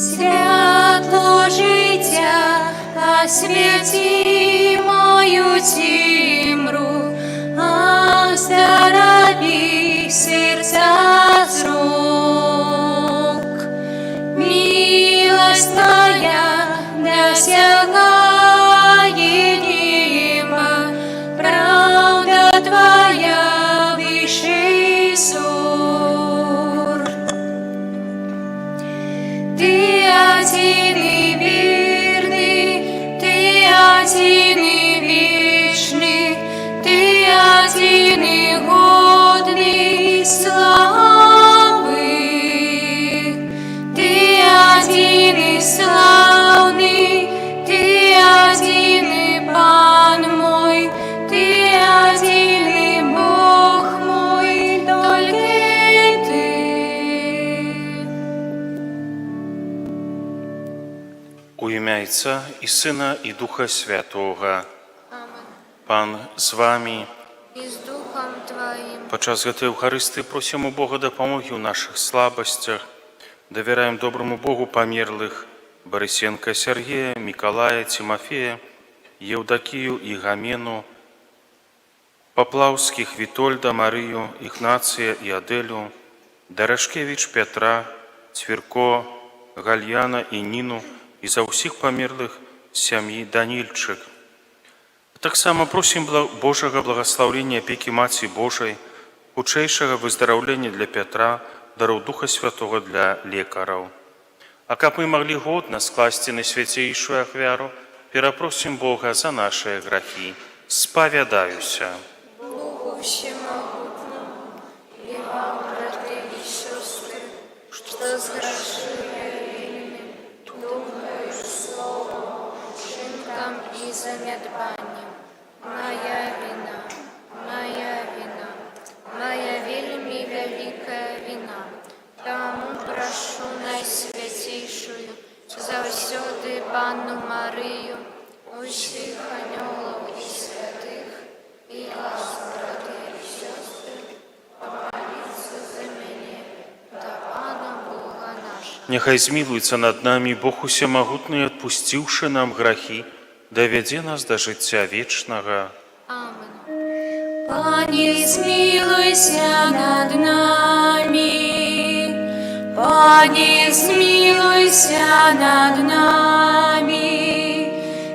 світло життя, освіти мою тімру, оздорови серця з рук. Милость Твоя досягає неба, правда Твоя вище сур. Ты один и верный, Ты один и вечный, Ты один и годный славы. Ты один и славный, Ты один и Пан мой, Ты один и Бог мой, только Ты. У ім'я Отця і Сина, і Духа Святого. Пан з вами. І з Духом Твоїм. Подчас гэтай Евхаристии просим у Бога допомоги у наших слабостях. Доверяем доброму Богу померлых Борисенко Сергея, Миколая, Тимофея, Евдокию и Гамену, Поплавских Витольда, Марию, Игнация и Аделю, Дорошкевич Петра, Цвірко, Гальяна и Нину, и за всіх померлых сям'ї Данильчик. Так само просим Божьего благословения опеки Матери Божией, худшейшего выздоровления для Петра, даров Духа Святого для лекаров. А как мы могли годно скласти на святейшую ахвяру, перепросим Бога за наши грехи. Споведаюся. Богу всемогутному и вам, братья и сестры, что сгрешили думаю, словом, чинком и занедбанием. Моя вина, моя вельми великая вина. Тому прошу Найсвятейшую, завсёды Панну Марию, усіх анёлов и святых, и вас, братья и сестры, помолиться за меня, да Пана Бога нашего. Нехай змилуется над нами Бог усемогутный, отпустивший нам грехи, доведи нас до життя вечного. Аминь. Пане, змилуйся над нами. Пане, змилуйся над нами.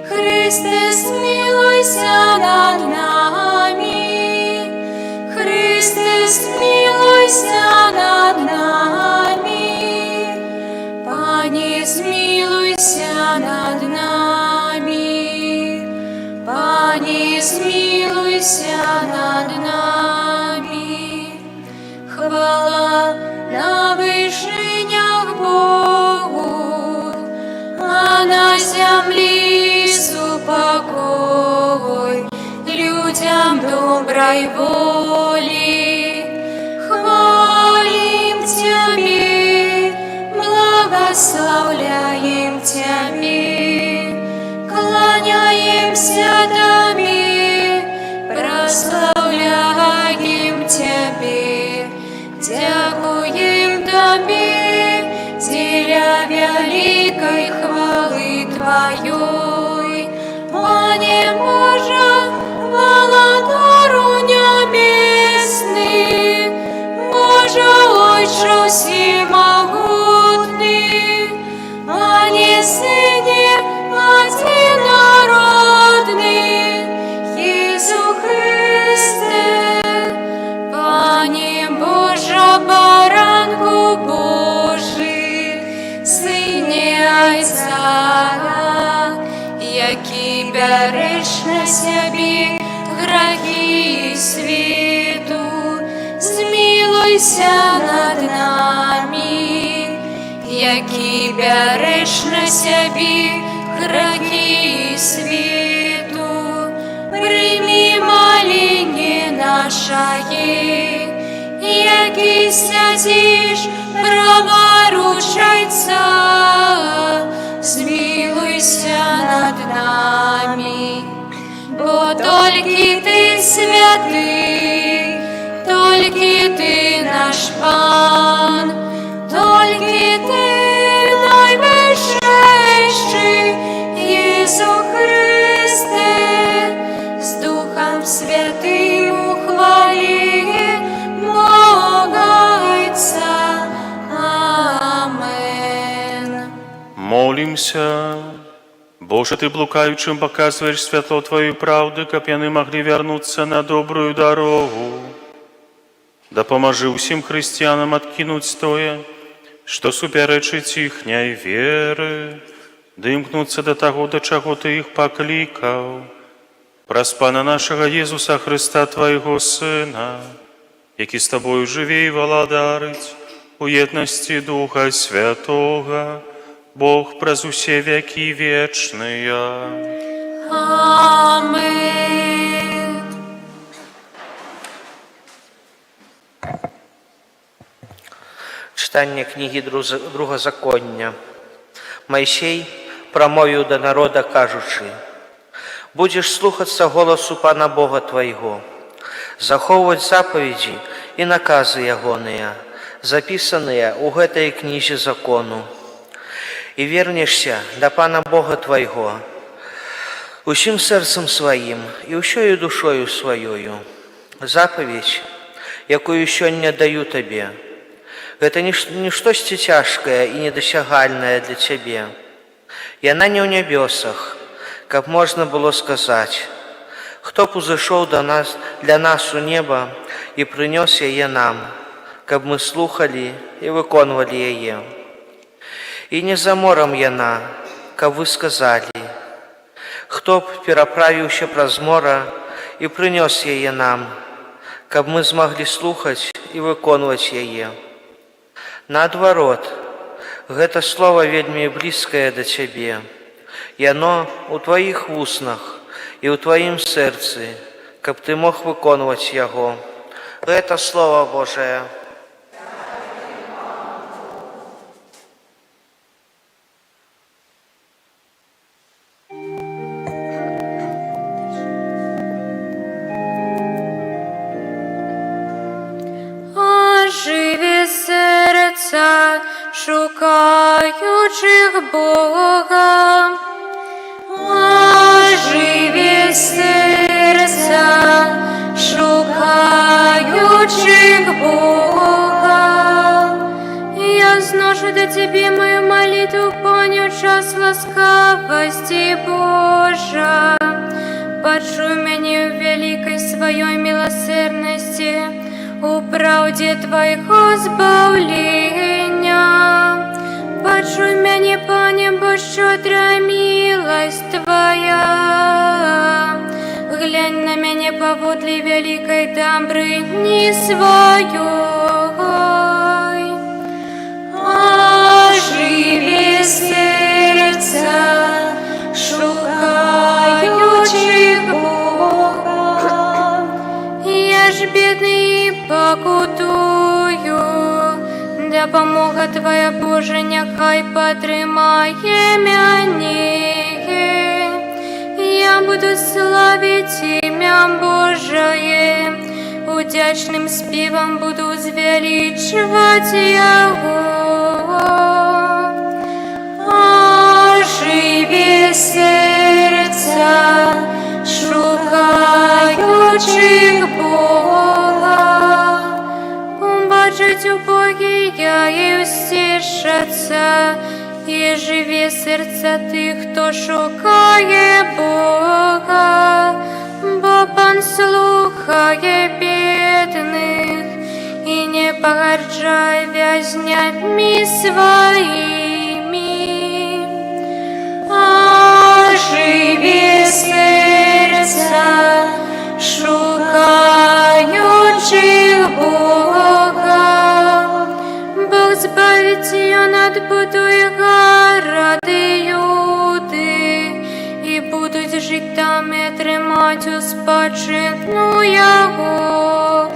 Христе, змилуйся над нами. Христе, змилуйся над нами. Пане, змилуйся над нами. Пане, змилуйся над нами. Хвала на вишенях Богу, а на землі супокой людям доброй воли. Хвалим Тебе, благословляем Тебе, кланяемся Тебе, прославляем Тебе, дякуем Тебе, деля великой хвалы Твоей. Пане Боже, володару небесный, Боже Отче всемогутный, Пане Сыне одинородный, Иису Христе, Пане Боже, баранку Божий, Сині Отця, який береш на собі грехи світу, змилуйся над нами, який береш на собі грехи світу, прийми моління нашої, який святиш праворучайця, змилуйся над нами, бо тільки Ти святий, тільки Ти наш Пан, тільки Ти найвищий. Молимся. Боже, Ты блукающим показываешь светло Твоей правды, как яны могли вернуться на добрую дорогу. Да поможи усім християнам откинуть тое, что суперечить ихняй веры, да імкнуться до того, до чего Ты их покликал. Праз Пана нашего Иисуса Христа, Твоего Сына, який з Тобою живе і владарить у єдності Духа Святого, Бог праз усе веки вечные. Амин. Читання книги Другозаконня. Мойсей промовив до народа, кажучи: «Будеш слухатися голосу Пана Бога Твоего, заховувати заповіді і накази Ягоныя, записанные у гэтай книзе закону, и вернешься до Пана Бога Твоего усім сердцем своим и усёю душою своёю. Заповедь, якую сёння даю Тебе, это ништости тяжкое и недосягальное для Тебе. И она не в небесах, как можно было сказать: кто б узышел для нас у неба и принес ее нам, как мы слухали и выконывали ее. И не за мором яна, как вы сказали, кто б переправился праз мора и принес ее нам, как мы смогли слухать и выконывать ее. Наадварот, гэта слово вельмі близкое до Тебе, и оно у Твоих вуснах и у Твоим сердце, каб Ты мог выконывать его. Это Слово Божие. Оживи серця шукаючих Бога. Оживи серця шукаючих Бога. Я зношу до Тебе мою молитву, понял час ласкавости Божа. Почуй меня в великой Своей милосердности, у правде Твоего збавлення. Почуй меня, Пане, бо щедрая милость Твоя. Глянь на меня поводле великой добрыни Своей. Оживи сердца шукаючих Бога. Я ж бедный покутую, да помога Твоя Божа, нехай потрымае мяне. Я буду славить имя Божие, удячным спевом буду звеличивать Его. Оживи сердца шукаючих Бога. Убачить убогие и утешатся, и живи сердца тых, кто шукає Бога. Бо Пан слухає бедных и не погарджай вязнями своими. Оживи сердца шукаючих Бога. Бог збавить ее над будою городи Юди, и будуть жить там и тримать у спадщину Його.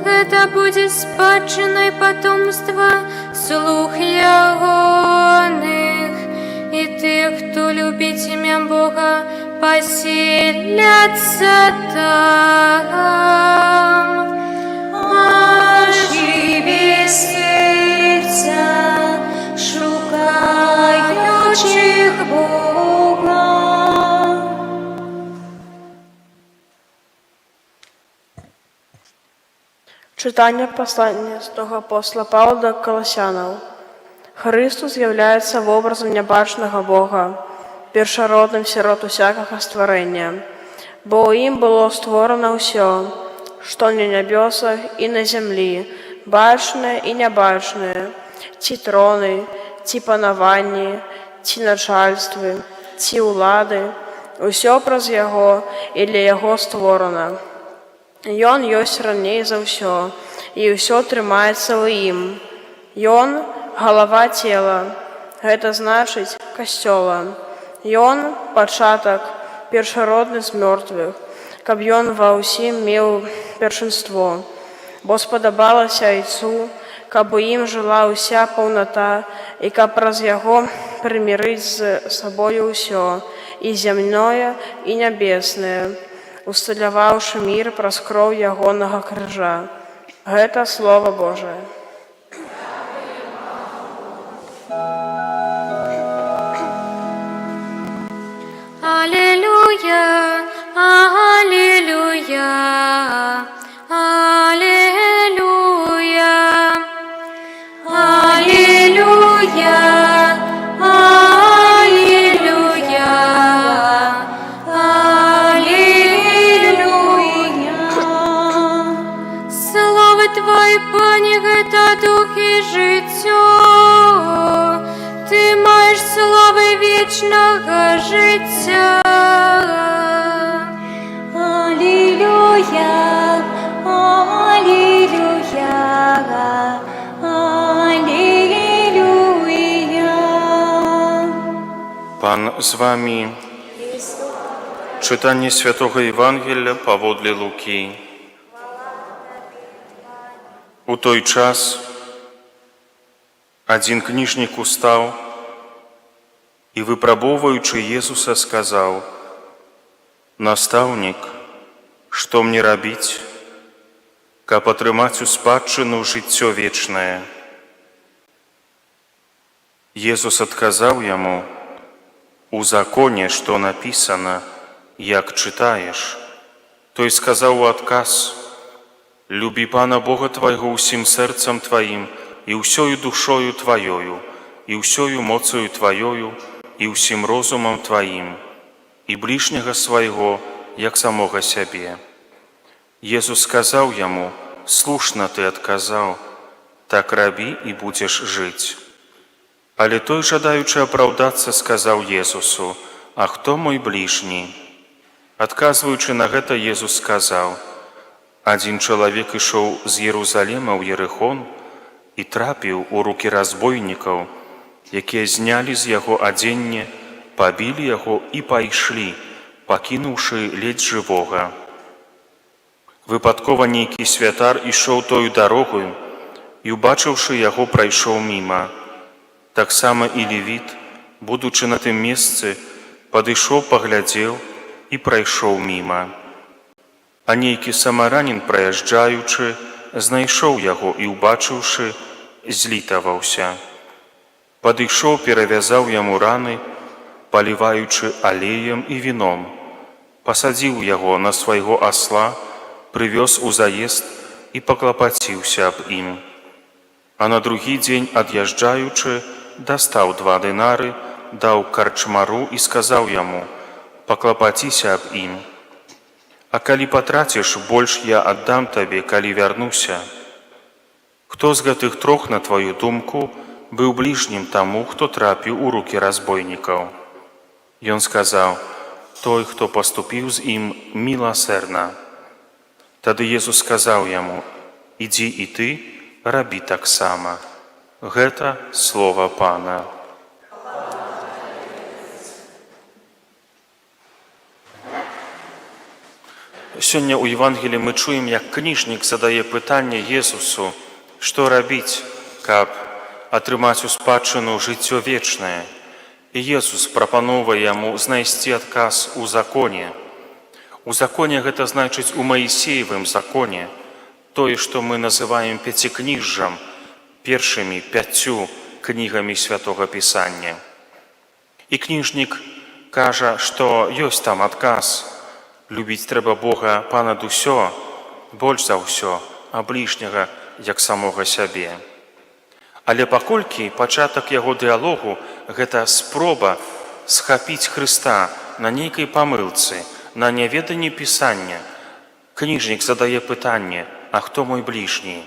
Это будет спадщиной потомства слух Ягоних, и тех, кто любит имя Бога, поселятся там. Оживи сердца шукаючих Бога. Читання послання святого апостола Павла до Колосянам. Христос з'являецца вобразам нябачнага Бога, першародным сярод усякага стварэння. Бо ў ім было створана ўсё, што на нябёсах і на зямлі, бачнае і нябачнае, ці троны, ці панаванні, ці начальствы, ці ўлады, усё праз яго і для яго створана. Ён ёсць раней за ўсё, і ўсё трымаецца ў ім. Ён – галава цела, гэта значыць касцёла. Ён – пачатак, першародны з мёртвых, каб ён ва ўсім меў першынство. Бо спадабалася Айцу, каб у ім жыла ўся паўната, і каб праз яго прымірыць з сабою ўсё, і зямное, і нябеснае, усталяваўшы мір праз кроў ягонага крыжа. Гэта Слова Божае. Аллилуйя, аллилуйя, аллилуйя, аллилуйя, аллилуйя, аллилуйя. Слава Твоє, Пане, гэта дух і жыццё. Ты маеш славы вечнага жыцця. Аллилуйя, аллилуйя, аллилуйя. Пан з вами. Czytanie Świętego Ewangelia pawodle Luki. U той час один книжник устал и, выпробовываючи Иисуса, сказал: «Наставник, что мне робить, каб атрымаць у спадчыну жыццё вечнае?» Иисус отказал ему: «У законе, что написано, як читаешь?» То есть сказал у отказ: «Люби Пана Бога твоего усім сердцем твоим, и усёю душою твоею, и усёю моцею твоею, и усім розумом твоим, и ближнего своего, як самого себе». Иисус сказал ему: «Слушно ты отказал, так раби и будешь жить». Але той, жадаючи оправдаться, сказал Иисусу: «А кто мой ближний?» Отказываючи на гэта, Иисус сказал: «Один человек ішоў з Єрусалима ў Єрихон і трапіў у руки разбойнікаў, якія знялі з яго адзенне, пабілі яго і пайшлі, пакінуўшы ледзь жывога. Выпадкова нейкі святар ішоў тою дарогою і, убачыўшы яго, прайшоў міма. Таксама і левіт, будучы на тым месцы, падышоў, паглядзеў і прайшоў міма. А нейкі самаранін, праязджаючы, знайшоў яго і, убачыўшы, злітаваўся. Падышоў, перавязаў яму раны, паліваючы алеем і віном, пасадзіў яго на свайго асла, прывёз у заезд і паклапаціўся аб ім. А на другі дзень, ад'язджаючы, дастаў 2 дынары, даў карчмару і сказаў яму: «Паклапаціся аб ім. А калі патраціш, больш я аддам табе, калі вярнуся». Хто з гэтых 3, на твою думку, быў ближнім таму, хто трапіў у руки разбойнікаў? Ён сказаў: «Той, хто паступіў з ім міласэрна». Тады Иисус сказаў яму: «Ідзі і ты, рабі таксама». Гэта Слова Пана. Сёння ў Евангеліі мы чуем, як кніжнік задае пытанне Иисусу, што рабіць, каб атрымаць у спадчыну жыццё вечнае. І Иисус прапаноўвае яму знайсці адказ у законе. У законе гэта значыць у Маісеевым законе, тое, што мы называем пяцікніжжам, першымі 5 кнігамі Святога Пісання. І кніжнік кажа, што ёсць там адказ. Любіць трэба Бога панад усё, больш за ўсё, а ближняга як самога сябе. Але паколькі пачатак яго дыялогу – гэта спроба схапіць Хрыста на нейкай памылцы, на няведанні Пісання, кніжнік задае пытанне: «А хто мой бліжні?»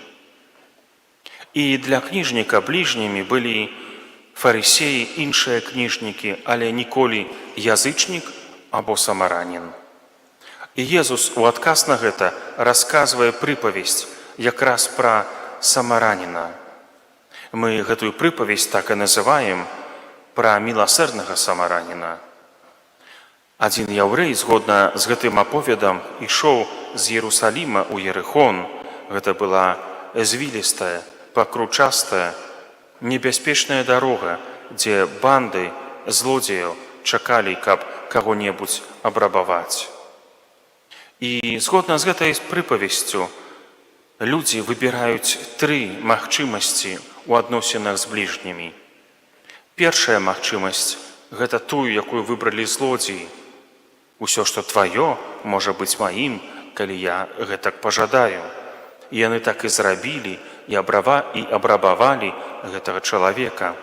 І для кніжніка бліжнімі былі фарысеі, іншыя кніжнікі, але ніколі язычнік або самаранін. І Езус у адказ на гэта расказвае прыпавесць якраз пра самараніна. Мы гэтую прыпавесць так і называем пра міласэрнага самараніна. Адзін яўрэй, згодна з гэтым аповедам, ішоў з Іерусаліма ў Ерыхон. Гэта была звілістая, пакручастая, небяспечная дарога, дзе банды злодзеяў чакалі, каб каго-небудзь абрабаваць. І згодна з гэтай прыпавесцю людзі выбіраюць тры магчымасці у адносінах з бліжнімі. Першая магчымасць – гэта тую, якую выбралі злодзеі. Усё, што тваё, можа быць маім, калі я гэтак пажадаю. І яны так і зрабілі, і абрабавалі гэтага чалавека.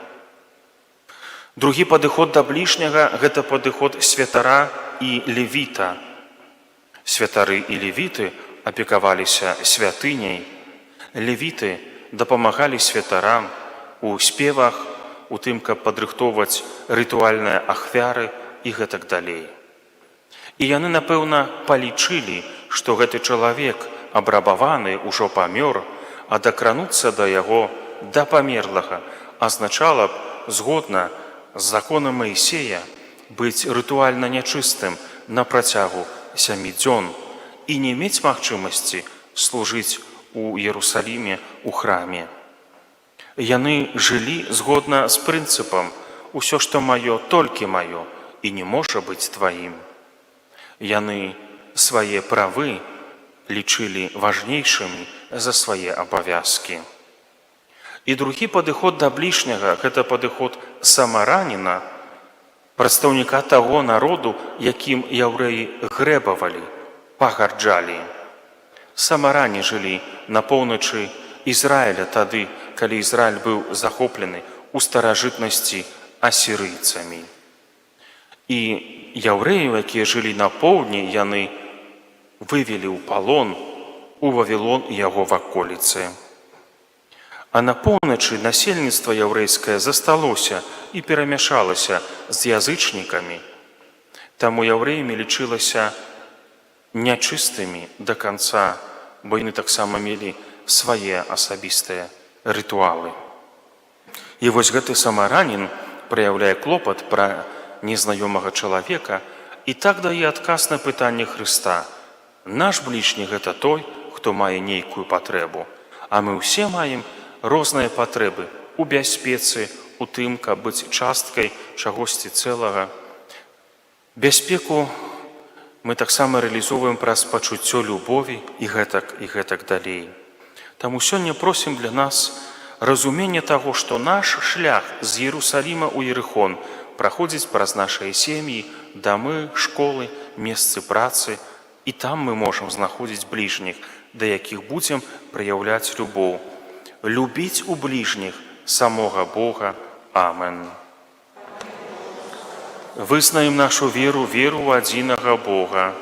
Другі падыход да бліжняга – гэта падыход святара і левіта. Святары і левіты апекаваліся святыняй. Левіты дапамагалі святарам у спевах, у тым, каб падрыхтоўваць рытуальныя ахвяры і гэтак далей. І яны, напэўна, палічылі, што гэты чалавек, абрабаваны, ужо памёр, а дакрануцца да яго, да памерлага, азначала б, згодна з законам Маісея, быць рытуальна нячыстым на працягу 7 дзён і не мець магчымасці служыць у Іерусаліме у храме. Яны жылі згодна з прынцыпам: «Усё, што маё, толькі маё, і не можа быць тваім». Яны свае правы лічылі важнейшымі за свае абавязкі. І другі падыход да бліжняга – гэта падыход самараніна, прадстаўніка таго народу, якім яўрэі грэбавалі, пагарджалі. Самарані жылі на поўначы Ізраіля тады, калі Ізраіль быў захоплены ў старажытнасці асірыйцамі. І яўрэі, якія жылі на поўдні, яны вывелі ў палон у Вавілон і яго ваколіцы. А на поўначы насельніцтва яўрэйскае засталося і перамяшалася з язычнікамі. Таму яўрэямі лічылася нячыстымі да канца, бо яны таксама мелі свае асабістыя рытуалы. І вось гэты самаранін праяўляе клопат пра незнаёмага чалавека і так дае адказ на пытанне Хрыста: «Наш бліжні – гэта той, хто мае нейкую патрэбу, а мы ўсе маем розныя патрэбы у бяспецы, у тым, каб быць часткай чагосьці цэлага». Бяспеку мы таксама рэалізоўваем праз пачуццё любові і гэтак далей. Таму сёння просім для нас разумення таго, што наш шлях з Іерусаліма ў Ерыхон праходзіць праз нашыя сем'і, дамы, школы, месцы працы, і там мы можам знаходзіць бліжніх, да якіх будзем праяўляць любоў. Любіць у бліжніх самога Бога. Амен. Вызнаем нашу веру ў адзінага Бога.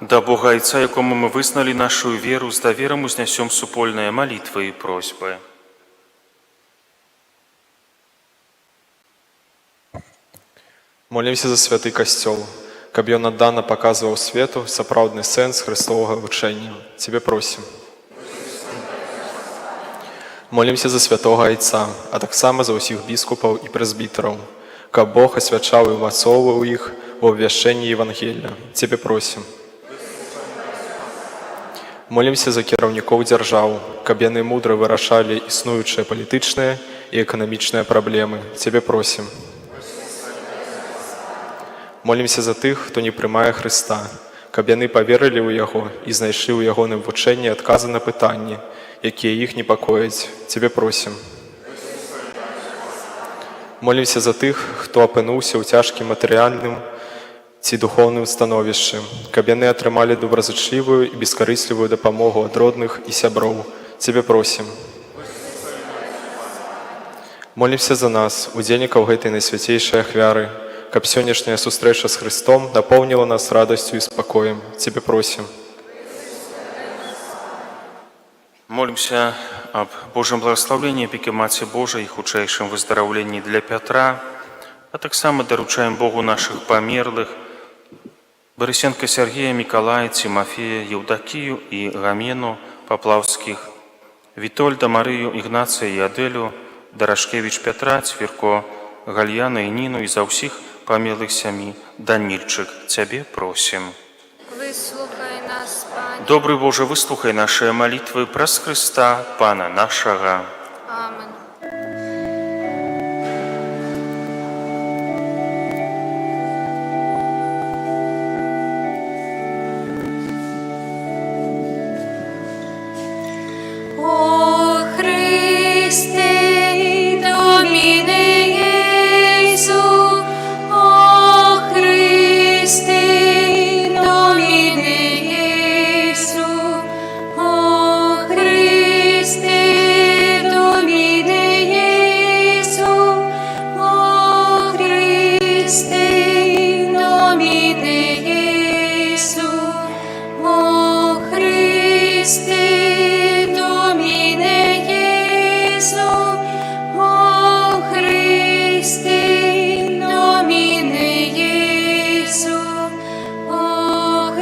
Да Бога Отца, якому мы вызнали нашу веру, с довером узнесем супольные молитвы и просьбы. Молімся за святий костёл, каб ён надана показываў свету сапраўдны сэнс хрыстовага вучэння. Тебе просім. Молімся за святого Айца, а таксама за ўсіх біскупаў і прэзбітараў, каб Бог асвячаў і умацоўваў іх у абвяшчэнні Евангелія. Тебе просім. Молімся за кіраўнікоў дзяржаў, каб яны мудра вырашалі існуючыя палітычныя і эканамічныя праблемы. Тебе просім. Молімся за тых, хто не прымае Хрыста, каб яны паверылі ў Яго і знайшлі ў ягоным вучэнні адказы на пытанні, якія іх непакояць. Тебе просім. Молімся за тых, хто апынуўся ў цяжкім матэрыяльным ці духоўным становішчы, каб яны атрымалі добразычлівую і бескарыслівую дапамогу ад родных і сяброў. Тебе просім. Молімся за нас, удзельнікаў гэтай найсвяцейшай ахвяры, каб сённяшняя сустрэча з Христом напоўніла нас радасцю і спакоем. Тебе просім. Молимся об Божьем благословении, опеке Маці Божией и худшейшем выздоровлении для Петра, а так само доручаем Богу наших померлых, Борисенко Сергея, Миколая, Тимофея, Евдокию и Гамену Поплавских, Витольда, Марию, Игнация и Аделю, Дорошкевич Петра, Цвірко, Гальяна и Нину и за всех померлых сям'ї. Данильчик, Тебе просим. Выслухай нас, Пане. Добрый Боже, выслухай наши молитвы праз Христа, Пана нашего. Амен. О Христе, Домине Єсу, о Христе, Домине Єсу, о Христе, Домине Єсу, о Христе, Домине Єсу, о Христе, Domine Iesu, o Christe, Domine Iesu, o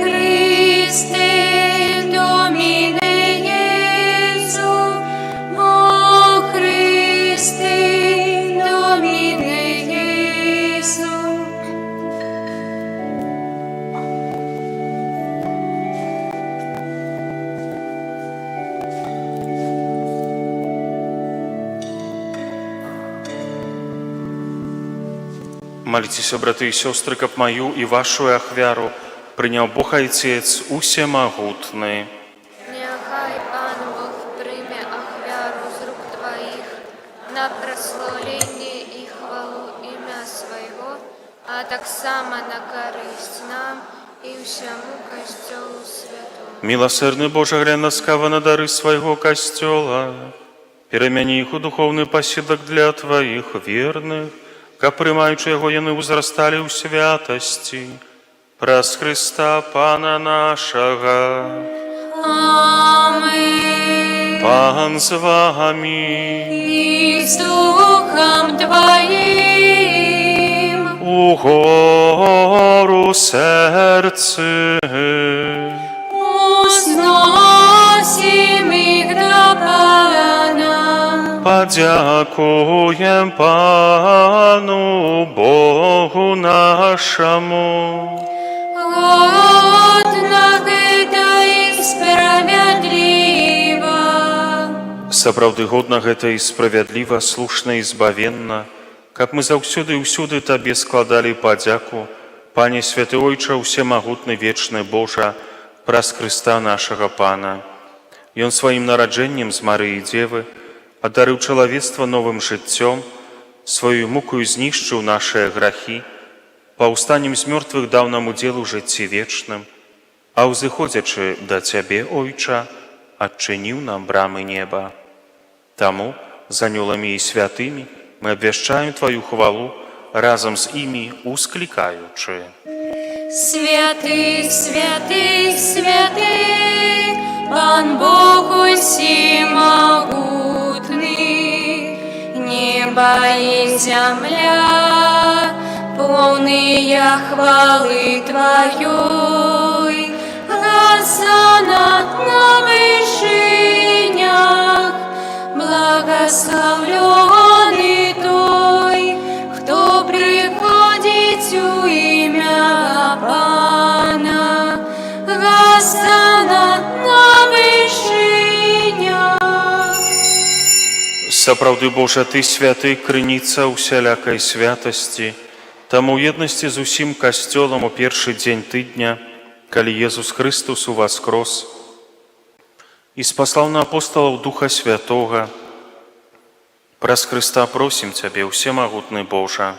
Christe, Domine Iesu, o Christe, Domine Iesu. Молитесь, браты и сестры, каб мою и вашу ахвяру принял Бог Отец усемогутный. Нехай Пан Бог прийме ахвяру з рук Твоих на прославление и хвалу имя Своего, а так само на користь нам и всему Костелу Святому. Милосердный Боже, глянь ласкаво на дары своего костела, перемяни их у духовный посілок для Твоих верных, каб приймаючи його, яны узрастали у святости, праз Христа Пана нашего. Аминь. Пан з вами, И с Духом Твоим. у гору серце, Узносим их до Пана. подякуем Пану Богу нашему. Годно гэта и справедливо. Сапраўды годна гэта і справядліва, слушна і збавенна, каб мы заўсёды і ўсюды Табе складалі падзяку, Пане Святы Ойча, усемагутны вечны Божа, праз Христа нашага Пана. Ён сваім нараджэннем з Марыі Дзевы адарыў чалавецтва новым жыццём, сваю мукою знішчыў нашыя грахі, паўстаннем з мёртвых даў нам удзел у жыцці вечным, а ўзыходзячы да Цябе, Ойча, адчыніў нам брамы неба. Таму з анёламі і святымі мы абвяшчаем Тваю хвалу разам з імі усклікаючы. Святый, святый, святый, Пан Бог всемогутный, небо и земля, полные хвалы Твоей. Госанна на вышинях, благословленный Той, кто приходит у имя Пана. Госанна на вышинях. Сапраўды, Божа, Ты святы, крыніца усялякай святасці. Таму ў еднасці з усім касцёлам у першы дзень тыдня, калі Езус Христус уваскрос і спаслаў на апосталаў Духа Святога, праз Христа просім Цябе, усемагутны Божа,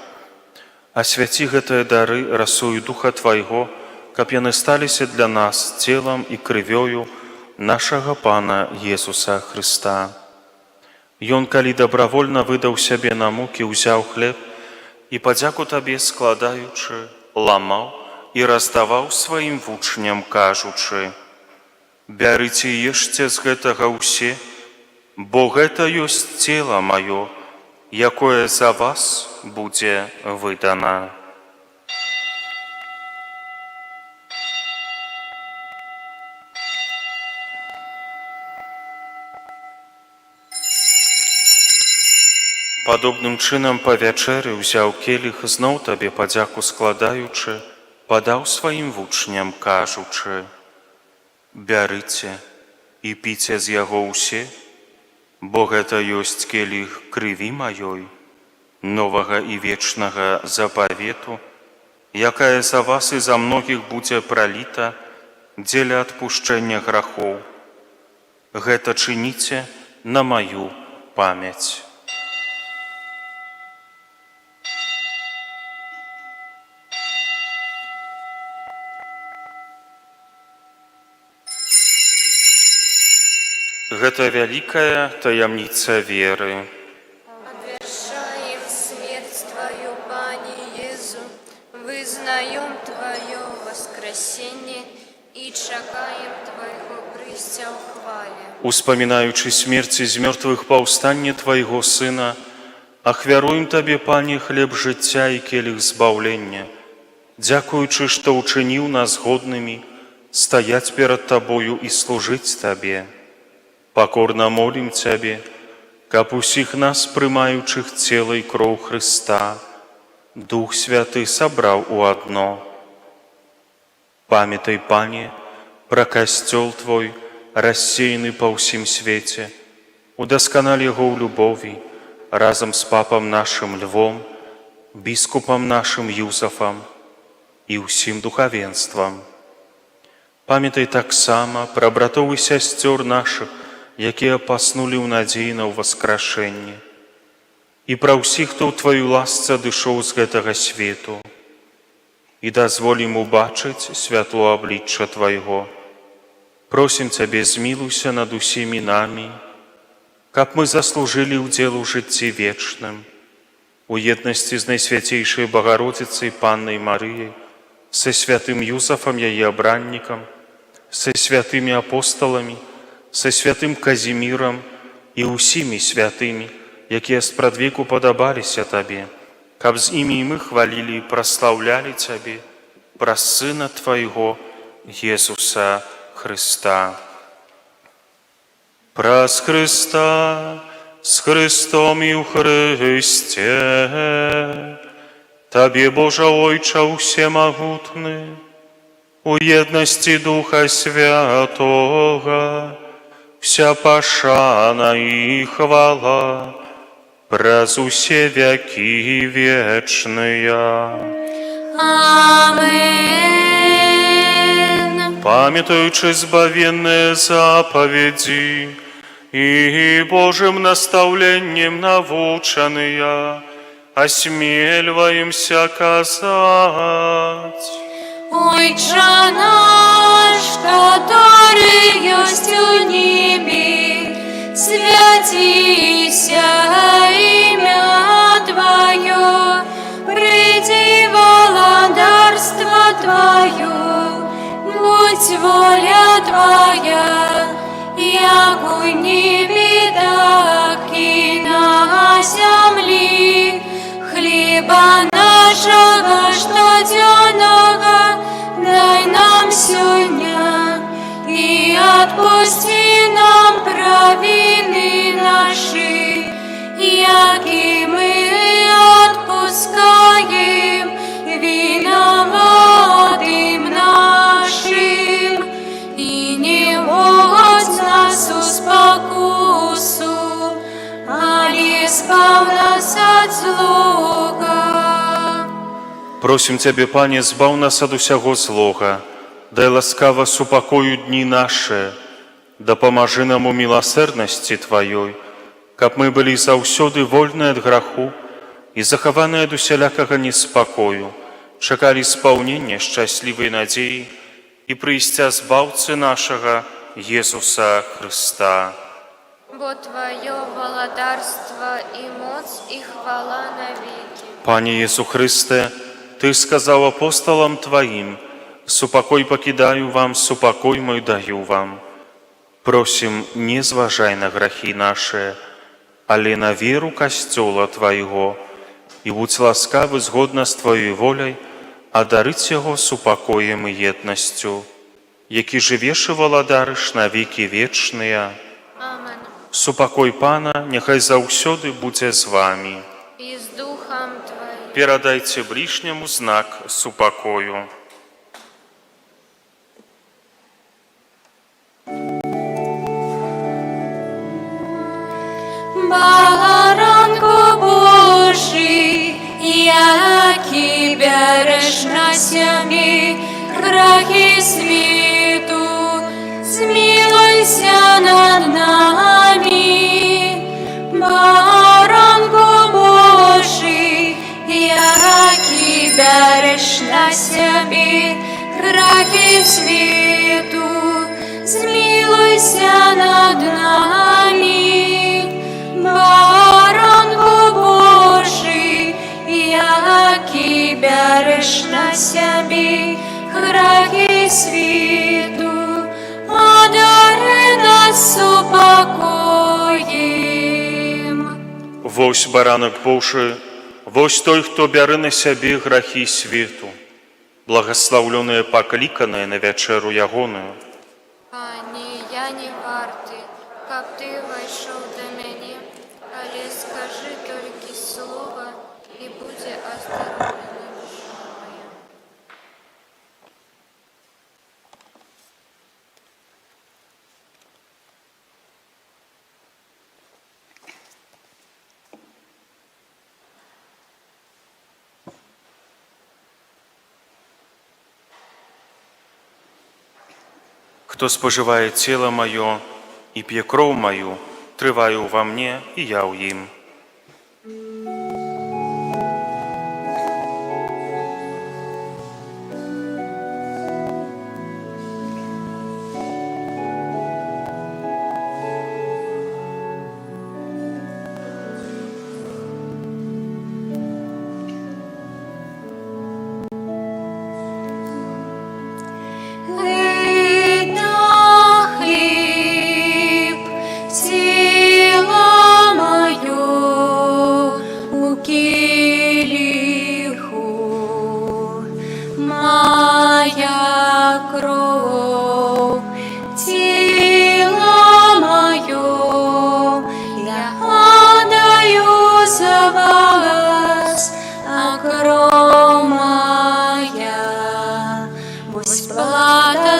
асвяці гэтыя дары расою Духа Твайго, каб яны сталіся для нас целам і крывёю нашага Пана Езуса Христа. Ён, калі добравольна выдаў сябе на мукі, узяў хлеб і падзяку Табе складаючы, ламаў і раздаваў сваім вучням, кажучы: «Бярыце і ешце з гэтага ўсе, бо гэта ёсць цела маё, якое за вас будзе выдана». Падобным чынам па вячэры ўзяў келіх, зноў Табе падзяку складаючы, падаў сваім вучням, кажучы: «Бярыце і піце з яго ўсе, бо гэта ёсць келіх крыві маёй, новага і вечнага запавету, якая за вас і за многіх будзе праліта дзеля адпушчэння грахоў. Гэта чыніце на маю памяць». Гэта вялікая таямніца веры. Обвершаем смерть Твою, Пане Езу, вызнаем Твое воскресение и чакаем Твоего прыцця ў хвале. Успамінаючы смерці з мёртвых паўстанне Твайго Сына, ахвяруем Табе, Пане, хлеб жыцця і келіх збаўлення, дзякуючы, што ўчыніў нас годнымі стаяць перад Табою і служыць Табе. Пакорна молім Цябе, каб усіх нас, прымаючых цела і кроў Христа, Дух Святы сабраў у адно. Памятай, Пане, пра касцёл Твой, рассеяны па ўсім свеце, удасканаль яго ў любові, разам з папам нашым Львом, біскупам нашым Юзафам і ўсім духавенствам. Памятай таксама пра братоў і сясцёр нашых, якія паснулі ў надзеі на ўваскрашэнне, і пра ўсіх, хто ў Тваю ласцы адышоў з гэтага свету, і дазволім убачыць святло аблічча Твайго. Просім Цябе, змілуйся над усімі намі, каб мы заслужылі ўдзел у жыцці вечным, у еднасці з Найсвяцейшай Багародзіцай Паннай Марыяй, са святым Юзафам, яе абраннікам, са святымі апосталамі, са святым Казімірам і ўсімі святымі, якія спрадвеку падабаліся Табе, каб з імі і мы хвалілі і праслаўлялі Цябе праз Сына Твайго, Езуса Христа. Праз Христа, з Христом і ў Христе, Табе, Божа Ойча усемагутны, у еднасці Духа Святога, вся пашана і хвала праз усе вякі вечныя. Амен. Памятаючы збавенныя запаведзі і Божым настаўленнем навучаныя, осмельваемся казаць: Ойче наш, который есть у небе, святися имя Твое, приди владарство Твое, будь воля Твоя, як у небі, так і на землі. Хліба нашого щоденного дай нам сьогодні, і отпусти нам провини наші, як і ми отпускаєм виноватым нашим, и не вводь нас у спокусу, али избав нас от злого. Просім Цябе, Пане, збаў нас ад усяго злога, дай ласкава супакою дні наše, дапамажы нам у міласэрнасці Тваёй, каб мы былі заўсёды вольныя ад граху і захаваныя ад усялякага неспакою, чакалі спаўнення шчаслівай надзеі і прыйсця збаўцы нашага Езуса Христа. Бо Твое владарство и моц и хвала навеки. Пане Езу Христе, Ты сказал апостолам Твоим: «Супокой покидаю вам, супокой мой даю вам». Просим, не зважай на грахи наши, але на веру Костёла Твоего, и будь ласкавы згодна з Твоей волей одарить Его супокоем и едностью, які живеш и владарыш на веки вечные. Амен. Супокой Пана нехай заўсёды будзе з вами. И с Духом Твоим. Перадайте ближнему знак супокою. Баранку Божий, який береш на сямі грахи світу, змилуйся над нами. Баранку Божий, який береш на сямі грахи світу, змилуйся над нами. Баранку Божий, який береш на сябі грахи світу, одари нас супокоєм. Вось баранок Божий, вось той, хто бярэ на сябе грахі свету, благословленные покликанные на вечеру ягоную. Пане, я не варты, каб Ты войшов до мяне, але скажи толькі слово, и будзе оздоровлена душа моя. Кто споживает тело мое и пье кровь мою, трываю во мне, и я у им.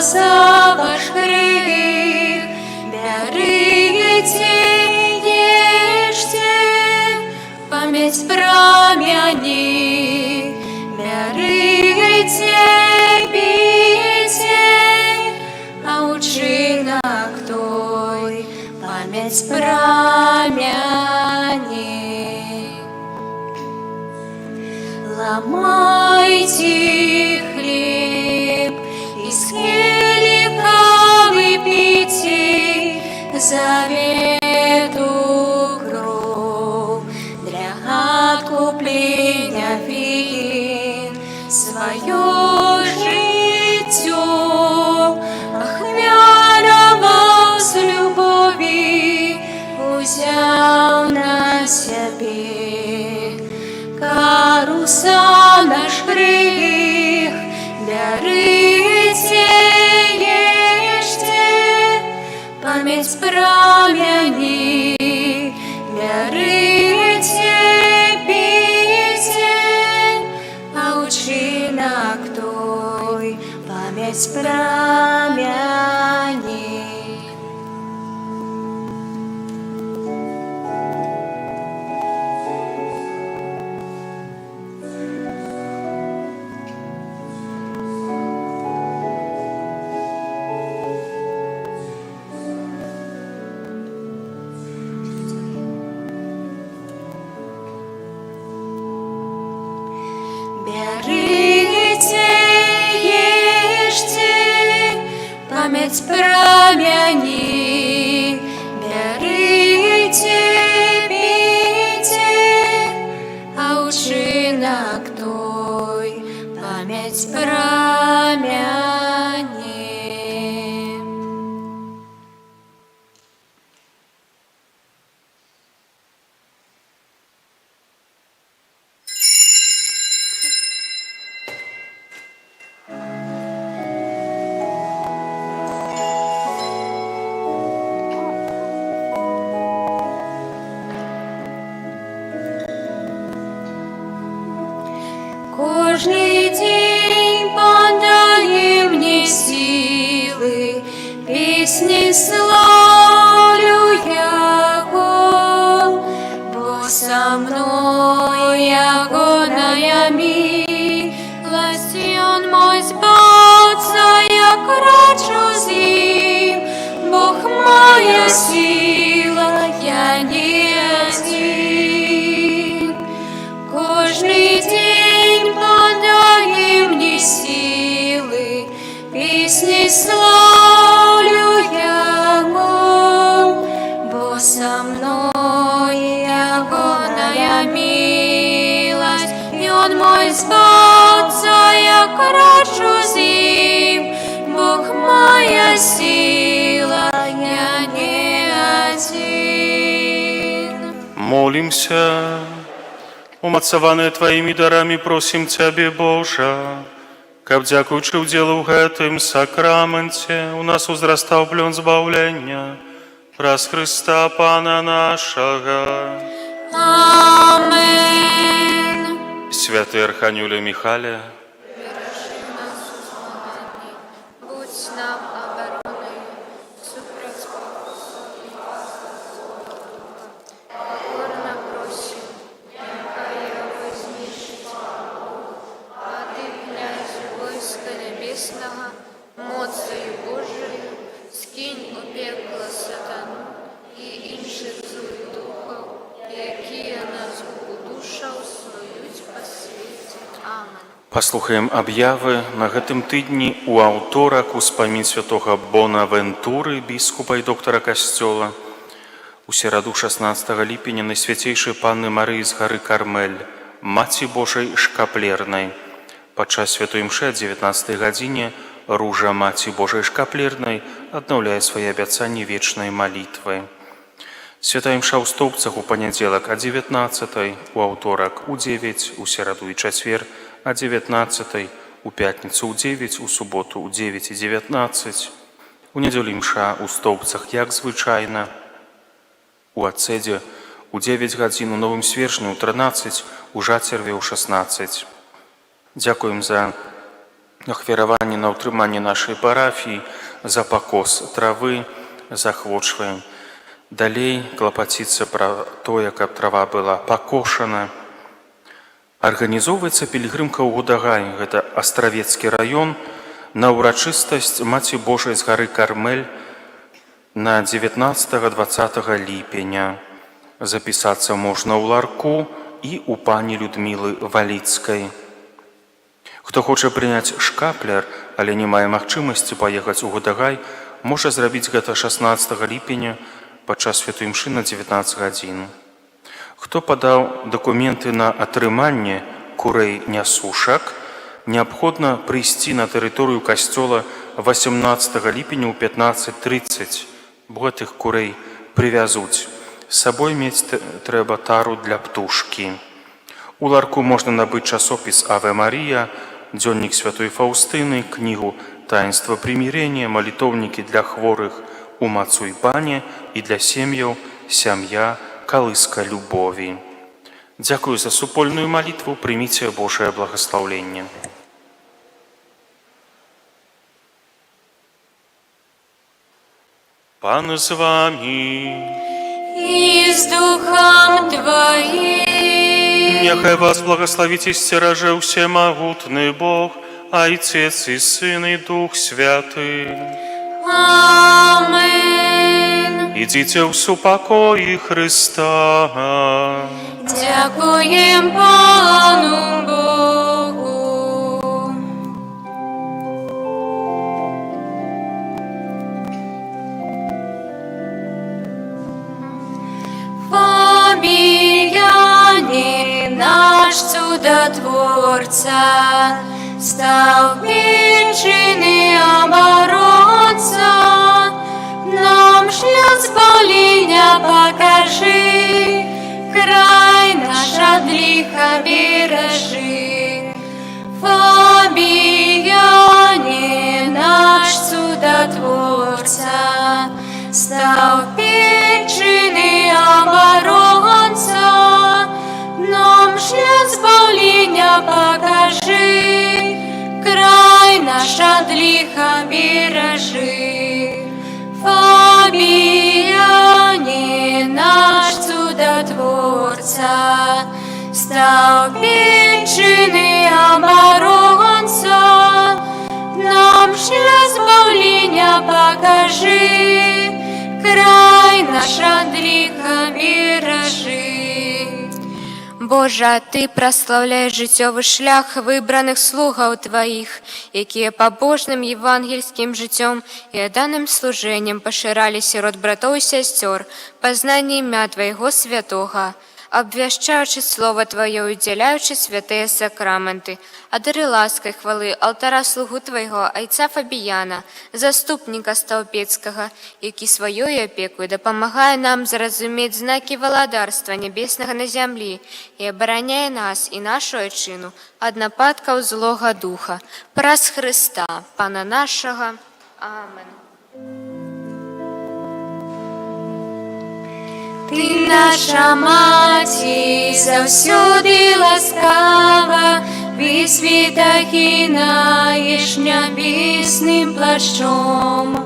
За ваш гріх, бярыце, ешце, памяць пра мяне, бярыце, піце, а ўчынак той, памяць пра мяне. Ламайце хлеб, из келика выпейте завету кровь для откупления вин. Свое житье прамяни. Берите, ешьте, память прамяни. Берите, пейте, а учинок той, память прамяни. Кожный день подай мне силы, песни славлю Яго, бо со мной ягоная милость, и Он мой збавца, я крачу с ним, Бог моя сила, я не один. Кожный день подай мне силы, песни славлю Яго, бо со мной ягоная милость, и Он мой збавца, я крачу с ним, Бог моя сила, я не один. Молимся. Умацаваныя Тваімі дарамі просім Цябе, Божа, каб, дзякуючы ўдзелу ў гэтым сакраменце, у нас узрастаў плён збаўлення праз Хрыста Пана нашага. Амен. Святы Арханюле Михале, Будь нам обороной, супроть покорно просим, нехай вознищить а Ты, князь войска небесного, моцею Божией, скинь у пекла сатану и інших злых духов, якія нас удушаў сують по свете. Амен. паслухаем аб'явы на гэтым тыдні у аўторак успамін святога Бонавентуры, біскупа і доктара касцёла. У сераду 16 ліпеня Найсвяцейшай Панны Марыі з гары Кармель, Маці Божай Шкаплернай. Падчас святой імшы о 19 гадзіне Ружа Маці Божай Шкаплернай аднаўляе свае абяцанні вечнай малітвы. Святая імша ў Стоўбцах у панядзелак о 19, у аўторак у 9, у сераду і чацвер о 19, у пятніцу у 9, у суботу у 9 і 19, у нядзелю імша ў Стоўбцах, як звычайна, у Ацэдзе у 9 гадзін, у Новым Сверчні у 13, у Жацерве ў 16. Дзякуем за ахвяраванне на ўтрыманне нашай парафіі, за пакос травы, захвочваем. Далей клапаціцца пра тое, каб трава была пакошана. Арганізоўваецца пілігрымка ў Гудагай, гэта Астравецкі раён, на ўрачыстасць Маці Божай з гары Кармель на 19-20 ліпеня. Запісацца можна ў ларку і у пані Людмілы Валіцкай. Хто хоча прыняць шкапляр, але не мае магчымасці паехаць у Гудагай, можа зрабіць гэта 16 ліпеня падчас святой імшы на 19 гадзін. Хто падаў дакументы на атрыманне курэй-нясушак, неабходна прыйсці на тэрыторыю касцёла 18 ліпеня ў 15:30, бо гэтых курэй прывязуць. З сабой мець трэба тару для птушкі. У ларку можна набыць часопіс «Аве Марія», дзённік святой Фаўстыны, кнігу «Таінства прымірення», малітоўнікі для хворых «У Мацу і Пане» і для сем'яў «Сям'я, калыска любові». Дзякую за супольную малітву, прыміце Божае благаслаўленне. Пан з вами. И с Духом Твоим. Нехай вас благословить и стероже всемогутный Бог, Отец и Сын и Дух Святый. Амен. Идите в супокой Христа. Дякуем Пану Богу. Фабияне, наш чудотворца, стал причиной оборотца. Нам шлях спаления покажи, край наш от греха бережи. Фабияне, наш чудотворца, стал причиной оборонца. Нам шлях спаления покажи, край наш от греха бережи. Фабияне, наш чудотворца, стал причиной оборонца. Нам шлях спаления покажи, край наш от греха бережи. Божа, Ты прославляешь життєвий шлях вибраних слугаў Твоих, якія побожным евангельским життем и отданным служением поширали сирот братов и сестер познание ім'я Твоего святого, обвящаючи Слово Твое, уділяючи святые сакраменти, одари лаской хвали алтара слугу Твоего, отца Фабияна, заступника Столпецкого, який своєю опекою допомагає нам зрозуміти знаки володарства небесного на землі і обороняє нас і нашу отчину від нападків злого духа. Праз Христа, Пана нашого. Амен. Ты наша маті, завсюди ласкава, висвіта кинаєш небесним плащом,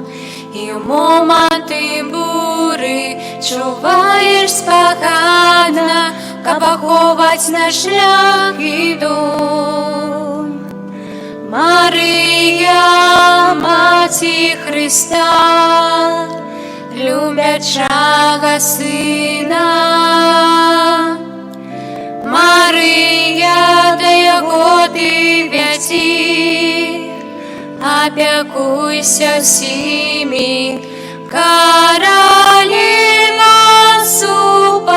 і в моменти бури чуваєш спокійно, кабаховать наш шлях і дом. Марія, Маті Христа, любячого Сина. Мария, да яго ты вяці, опекуйся всеми, королева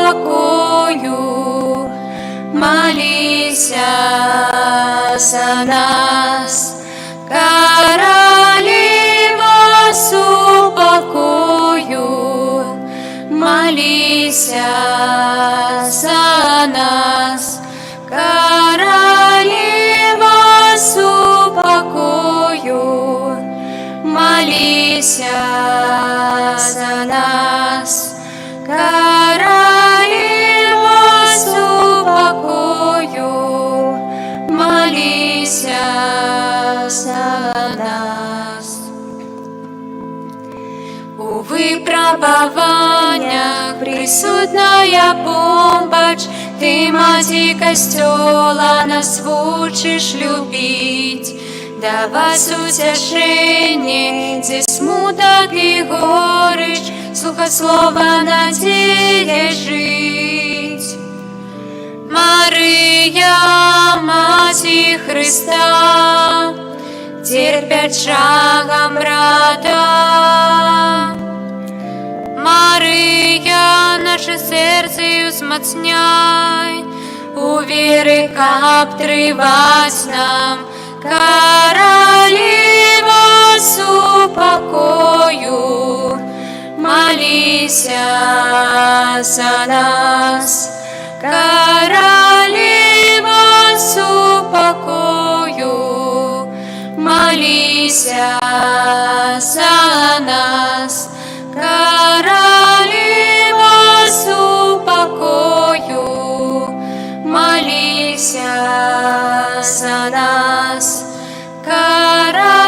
супокою, молися за нас, королева супокою, молися за нас, королева супокою, молися за нас, королева супокою, молися за нас. У випробуваннях присутная помощь, Ты, Маті Костела, нас учишь любить, давать утешение, где смуток и горечь, слухать слова, надея жить. Мария, Маті Христа, терпят шагом брата. Мария, наше серце узмацняй, у віри каптривать нам, королева супокою, молися за нас, королева супокою, молися за нас, королева супокою, молися за нас, королева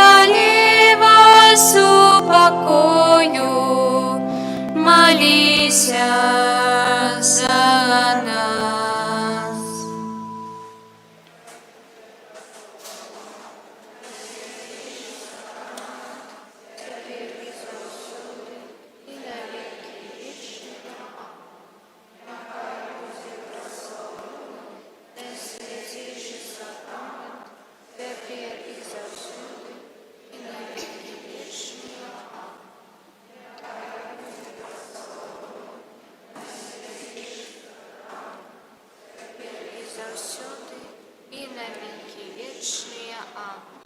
супокою, Амінь.